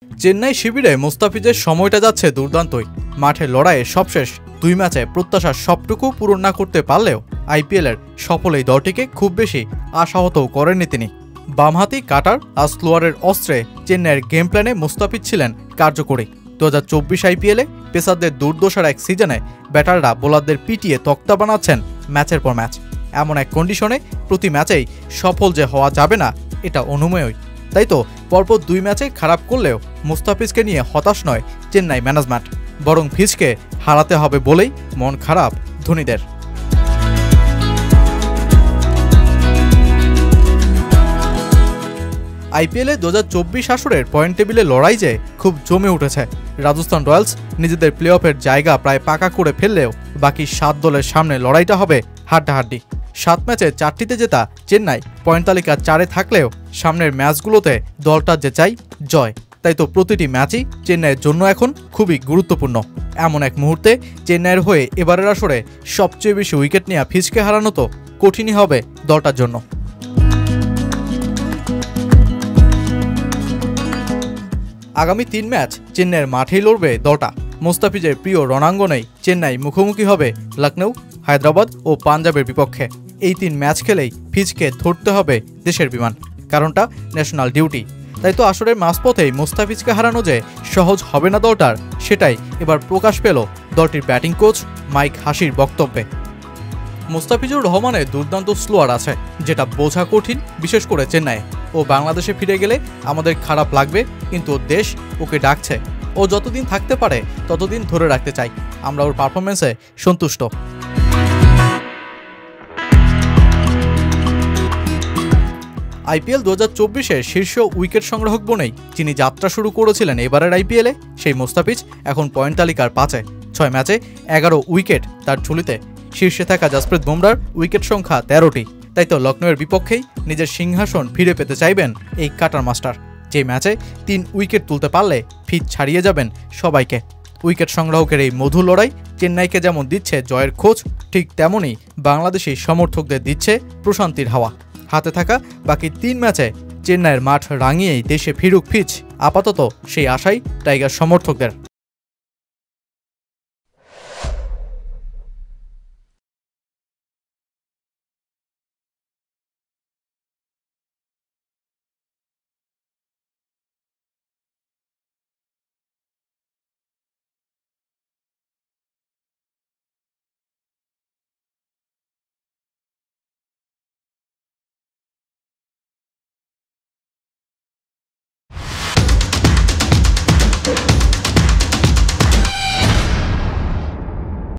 চেন্নাই শিবিরে মুস্তাফিজের সময়টা যাচ্ছে দুর্দান্তই। মাঠে লড়াইয়ে সবশেষ 2 ম্যাচে প্রত্যাশার সবটুকু পূরণ না করতে পারলেও আইপিএলের সফল এই দলটিকে খুব বেশি আশাহতও করেননি তিনি। বামহাতি কাটার আর স্লোয়ারের অস্ত্রে চেন্নাইয়ের গেম প্ল্যানে মুস্তাফিজ ছিলেন কার্যকরী। 2024 আইপিএলে পেসারদের দুর্দশার এক সিজনে ব্যাটাররা বোলারদের পিটিয়ে তক্তা বানাচ্ছেন ম্যাচের পর ম্যাচ। এমন এক কন্ডিশনে প্রতি ম্যাচেই সফল যে হওয়া যাবে না এটা অনুমেয়ই। তাই তো পরপর 2 ম্যাচে খারাপ করলেও মুস্তাফিজকে নিয়ে হতাশ নয় চেন্নাই ম্যানেজমেন্ট, বরং ফিজকে হারাতে হবে বলেই মন খারাপ ধোনিদের। আইপিএলে 2024 আসরের পয়েন্ট টেবিলে লড়াই যে খুব জমে উঠেছে। রাজস্থান রয়্যালস নিজেদের প্লে অফের জায়গা প্রায় পাকা করে ফেললেও বাকি 7 দলের সামনে লড়াইটা হবে হাড্ডাহাড্ডি। 7 ম্যাচে 4টিতে জেতা চেন্নাই পয়েন্ট তালিকা 4-এ থাকলেও সামনের ম্যাচগুলোতে দলটার যে চাই জয়। তাই তো প্রতিটি ম্যাচই চেন্নাইয়ের জন্য এখন খুবই গুরুত্বপূর্ণ। এমন এক মুহূর্তে চেন্নাইয়ের হয়ে এবারের আসরে সবচেয়ে বেশি উইকেট নেওয়া ফিজকে হারানো তো কঠিনই হবে দলটার জন্য। আগামী 3 ম্যাচ চেন্নাইয়ের মাঠেই লড়বে দলটা। মুস্তাফিজের প্রিয় রণাঙ্গনেই চেন্নাই মুখোমুখি হবে লখনৌ, হায়দ্রাবাদ ও পাঞ্জাবের বিপক্ষে। এই 3 ম্যাচ খেলেই ফিজকে ধরতে হবে দেশের বিমান, কারণটা ন্যাশনাল ডিউটি। তাই তো আসরের মাঝপথেই মুস্তাফিজকে হারানো যে সহজ হবে না দলটার, সেটাই এবার প্রকাশ পেল দলটির ব্যাটিং কোচ মাইক হাসির বক্তব্যে। মুস্তাফিজুর রহমানের দুর্দান্ত স্লোয়ার আছে, যেটা বোঝা কঠিন, বিশেষ করে চেন্নাইয়ে। ও বাংলাদেশে ফিরে গেলে আমাদের খারাপ লাগবে, কিন্তু দেশ ওকে ডাকছে। ও যতদিন থাকতে পারে ততদিন ধরে রাখতে চাই। আমরা ওর পারফরমেন্সে সন্তুষ্ট। আইপিএল 2024-এর শীর্ষ উইকেট সংগ্রাহক বনেই যিনি যাত্রা শুরু করেছিলেন এবারের আইপিএলে, সেই মুস্তাফিজ এখন পয়েন্ট তালিকার 5-এ। 6 ম্যাচে 11 উইকেট তার ঝুলিতে। শীর্ষে থাকা জাসপ্রীত বুমরার উইকেট সংখ্যা 13টি। তাই তো লখনৌয়ের বিপক্ষেই নিজের সিংহাসন ফিরে পেতে চাইবেন এই কাটার মাস্টার, যে ম্যাচে 3 উইকেট তুলতে পারলে ফিজ ছাড়িয়ে যাবেন সবাইকে। উইকেট সংগ্রাহকের এই মধুর লড়াই চেন্নাইকে যেমন দিচ্ছে জয়ের খোঁজ, ঠিক তেমনই বাংলাদেশি সমর্থকদের দিচ্ছে প্রশান্তির হাওয়া। হাতে থাকা বাকি 3 ম্যাচে চেন্নাইয়ের মাঠ রাঙিয়েই দেশে ফিরুক ফিজ, আপাতত সেই আশাই টাইগার সমর্থকদের।